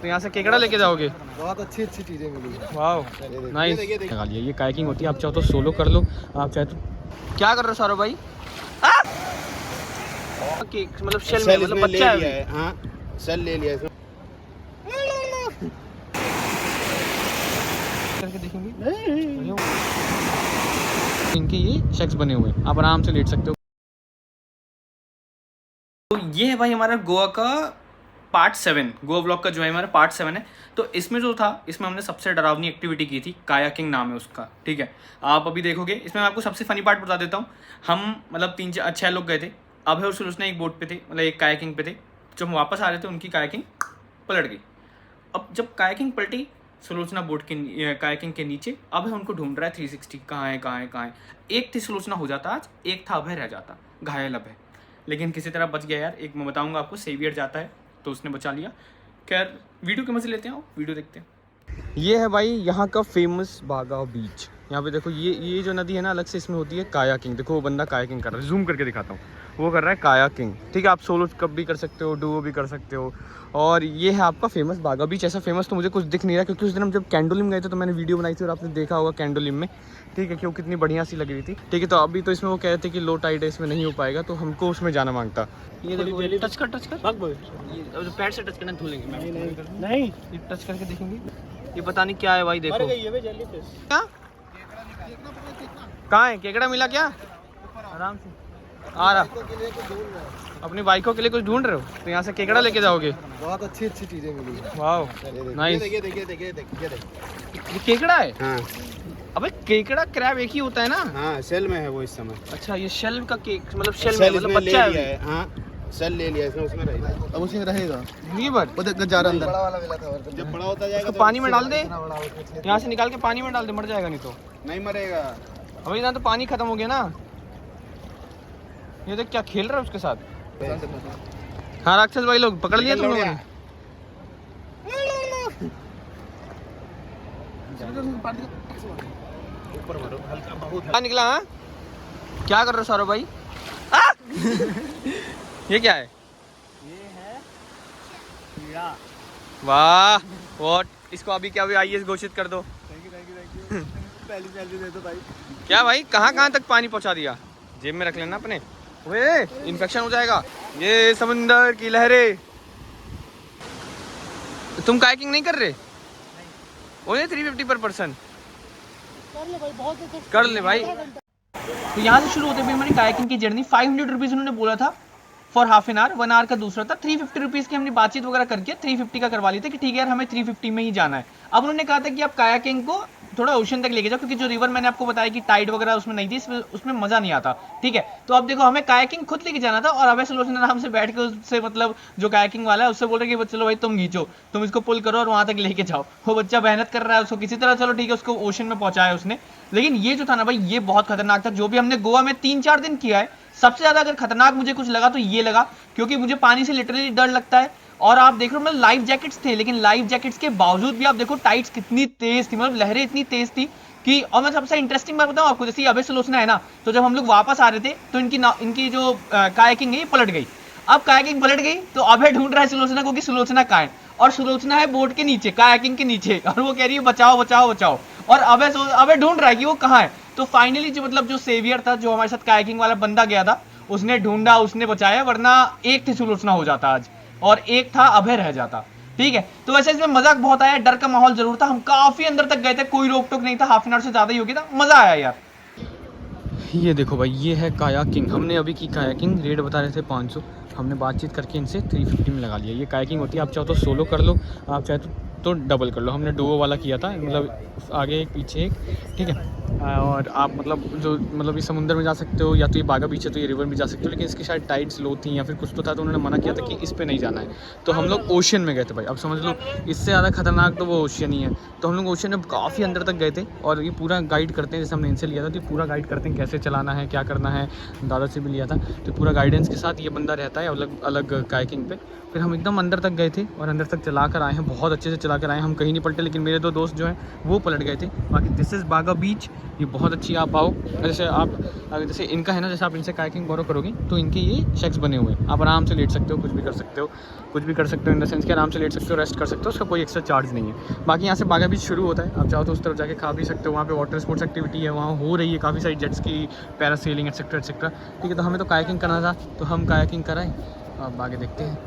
तो यहाँ से केकड़ा लेके जाओगे? बहुत अच्छी अच्छी चीजें मिली। वाह नाइस। लगा लिया, ये कायाकिंग होती है। आप चाहो तो सोलो कर लो, आप चाहे तो क्या कर रहे हो सौरभ भाई? मतलब शेल में, मतलब बच्चा है। हाँ शेल ले लिया इसमें। करके देखेंगे इनके ये शेक्स बने हुए हैं, आप आराम से लेट सकते हो। तो ये है भाई हमारा गोवा का पार्ट 7, गोवा ब्लॉग का जो है हमारा पार्ट 7 है। तो इसमें जो था, इसमें हमने सबसे डरावनी एक्टिविटी की थी, कायाकिंग नाम है उसका, ठीक है। आप अभी देखोगे इसमें। मैं आपको सबसे फनी पार्ट बता देता हूँ। हम मतलब 3-6 लोग गए थे। अभय और सुलोचना एक बोट पे थे, मतलब एक कायाकिंग पे थे। जब हम वापस आ रहे थे उनकी कायाकिंग पलट गई। अब जब कायाकिंग पलटी, सुलोचना बोट के कायाकिंग के नीचे, अभय उनको ढूंढ रहा है 360 कहाँ है। एक थी सुलोचना हो जाता आज, एक था अभय रह जाता, घायल अभय, लेकिन किसी तरह बच गया यार। एक मैं बताऊंगा आपको, सेवियर जाता है तो उसने बचा लिया। खैर वीडियो के मजे लेते हैं, वीडियो देखते हैं। ये है भाई यहाँ का फेमस बागा बीच। यहाँ पे देखो ये जो नदी है ना, अलग से इसमें होती है कायाकिंग। देखो वो बंदा कायाकिंग कर रहा है, जूम करके दिखाता हूँ, वो कर रहा है कायाकिंग, ठीक है। आप सोलो कप भी कर सकते हो, डुओ भी कर सकते हो। और ये है आपका फेमस बागा बीच। ऐसा फेमस तो मुझे कुछ दिख नहीं रहा, क्योंकि उस दिन हम जब कैंडोलिम गए थे तो मैंने वीडियो बनाई थी और आपने देखा होगा कैंडोलिम में, ठीक है, कि वो कितनी बढ़िया सी लग रही थी, ठीक है। तो अभी तो इसमें वो कह रहे थे कि लो टाइड है, इसमें नहीं हो पाएगा, तो हमको उसमें जाना मांगता। ये देखो, टच कर पैर से टच करना, धुलेंगे। नहीं ये टच करके देखेंगे, ये पता नहीं क्या है भाई। देखो क्या, कहाँ है केकड़ा? मिला क्या? आराम से आ रहा। अपनी बाइकों के लिए कुछ ढूंढ रहे हो तो यहाँ से केकड़ा लेके जाओगे? बहुत अच्छी अच्छी चीजें मिली। वाह नाइस। देखिए ये केकड़ा है? हाँ अबे केकड़ा क्रैब एक ही होता है ना? हाँ शेल में है वो इस समय। अच्छा ये शेल का केक, मतलब शेल में, मतलब बच्चा है। हाँ शेल ले लिया इसमें, उसमें रहेगा। अब उसमें रहेगा ये बार वो देख जा रहा अंदर। बड़ा वाला मिला था, जब बड़ा होता जाएगा तो पानी में डाल दे, यहाँ से निकाल के पानी में डाल दे, मर जाएगा नहीं तो। नहीं मरेगा। अभी ना तो पानी खत्म हो गया ना। ये देख क्या खेल रहा है उसके साथ। हाँ राक्षस भाई लोग पकड़ लिया तुम लोगों ने? क्या निकला? हाँ क्या कर रहे हो सौरभ भाई? ये क्या है? ये है कीड़ा। वाह व्हाट, इसको अभी क्या IAS घोषित कर दो। थैंक यू पहली सैलरी दे दो भाई। क्या भाई, कहाँ तक पानी पहुंचा दिया? जेब में रख लेना अपने, वे इन्फेक्शन हो जाएगा। ये समुंदर की लहरें। तुम कायाकिंग नहीं कर रहे? ओए 350 पर पर्सन कर ले भाई, बहुत कर ले भाई। तो यहाँ से शुरू होते हुए हमारी कायाकिंग की जर्नी। 500 रुपीज़ उन्होंने बोला था for half an hour, 1 hour का दूसरा था। 350 रुपीज़ की हमने बातचीत वगैरह करके 350 का करवा लिए थे कि ठीक है यार हमें 350 में ही जाना है। अब उन्होंने कहा था कि आप कायाकिंग को थोड़ा ओशन तक लेके जाओ, क्योंकि जो रिवर मैंने आपको बताया कि टाइड वगैरह उसमें नहीं थी, उसमें मजा नहीं आता, ठीक है। तो अब देखो हमें कायाकिंग खुद लेके जाना था, और अभय सुलोचना आराम से बैठ के उससे, मतलब जो कायाकिंग वाला है उससे बोल रहे कि चलो भाई तुम खींचो, तुम इसको पुल करो और वहां तक लेके जाओ। वो बच्चा मेहनत कर रहा है, उसको किसी तरह चलो ठीक है उसको ओशन में पहुंचाया उसने। लेकिन ये जो था ना भाई, ये बहुत खतरनाक था। जो भी हमने गोवा में 3-4 दिन किया है, सबसे ज्यादा अगर खतरनाक मुझे कुछ लगा तो ये लगा, क्योंकि मुझे पानी से लिटरली डर लगता है। और आप देख रहे हो मतलब लाइफ जैकेट्स थे, लेकिन लाइफ जैकेट्स के बावजूद भी आप देखो टाइड्स कितनी तेज थी, मतलब लहरें इतनी तेज थी कि। और मैं सबसे इंटरेस्टिंग बात बताऊं आपको, जैसे अभय सुलोचना है ना, तो जब हम लोग वापस आ रहे थे तो इनकी जो कायाकिंग है ये पलट गई। अब कायाकिंग पलट गई तो अभय ढूंढ रहा है सुलोचना को कि सुलोचना कहाँ है, और सुलोचना है बोट के नीचे, कायाकिंग के नीचे, और वो कह रही है बचाओ बचाओ बचाओ, और अभय ढूंढ रहा है कि वो कहाँ है। तो फाइनली जो मतलब जो सेवियर था, जो हमारे साथ कायाकिंग वाला बंदा गया था, उसने ढूंढा, उसने बचाया, वरना एक थी सुलोचना हो जाता आज और एक था अभय रह जाता, ठीक है। तो वैसे इसमें मजाक बहुत आया, डर का माहौल जरूर था। हम काफी अंदर तक गए थे, कोई रोक टोक नहीं था, हाफ एन आवर से ज्यादा ही हो गया था, मजा आया यार। ये देखो भाई, ये है कायाकिंग। हमने अभी की कायाकिंग, रेट बता रहे थे 500, हमने बातचीत करके इनसे 350 में लगा लिया। ये कायाकिंग होती है, आप चाहो तो सोलो कर लो, आप चाहे तो डबल कर लो। हमने डुओ वाला किया था, मतलब आगे एक पीछे एक, ठीक है। और आप मतलब इस समुंदर में जा सकते हो, या तो ये बागा बीच है तो ये रिवर में जा सकते हो, लेकिन इसकी शायद टाइड्स लो थी या फिर कुछ तो था, तो उन्होंने मना किया था कि इस पे नहीं जाना है। तो हम लोग ओशन में गए थे भाई। अब समझ लो इससे ज़्यादा खतरनाक तो वो ओशन ही है। तो हम लोग ओशन में काफ़ी अंदर तक गए थे, और ये पूरा गाइड करते हैं, जैसे हमने इनसे लिया था तो ये पूरा गाइड करते हैं कैसे चलाना है, क्या करना है। दादा से भी लिया था, तो पूरा गाइडेंस के साथ ये बंदा रहता है अलग अलग कायाकिंग पे, फिर हम एकदम अंदर तक गए थे और अंदर तक चला कर आए हैं, बहुत अच्छे से चला कर आए हैं, हम कहीं नहीं पलटे, लेकिन मेरे 2 दोस्त जो हैं वो पलट गए थे। बाकी दिस इज़ बागा बीच, ये बहुत अच्छी, आप आओ। जैसे आप जैसे इनका है ना, जैसे आप इनसे कायाकिंग बोरो करोगे तो इनके ये शेक्स बने हुए हैं, आप आराम से लेट सकते हो, कुछ भी कर सकते हो, इन द सेंस कि आराम से लेट सकते हो, रेस्ट कर सकते हो, उसका कोई एक्स्ट्रा चार्ज नहीं है। बाकी यहाँ से बागा बीच शुरू होता है, आप चाहो तो उस तरफ जाके खा भी सकते हो, वहाँ पे वाटर स्पोर्ट्स एक्टिविटी है, वहाँ हो रही है काफ़ी सारी, जेट्स की, पैरासेलिंग एक्सेट्रा एक्सेट्रा। ठीक है, तो हमें तो कायाकिंग करना था तो हम कायाकिंग कराएं, अब आगे देखते हैं।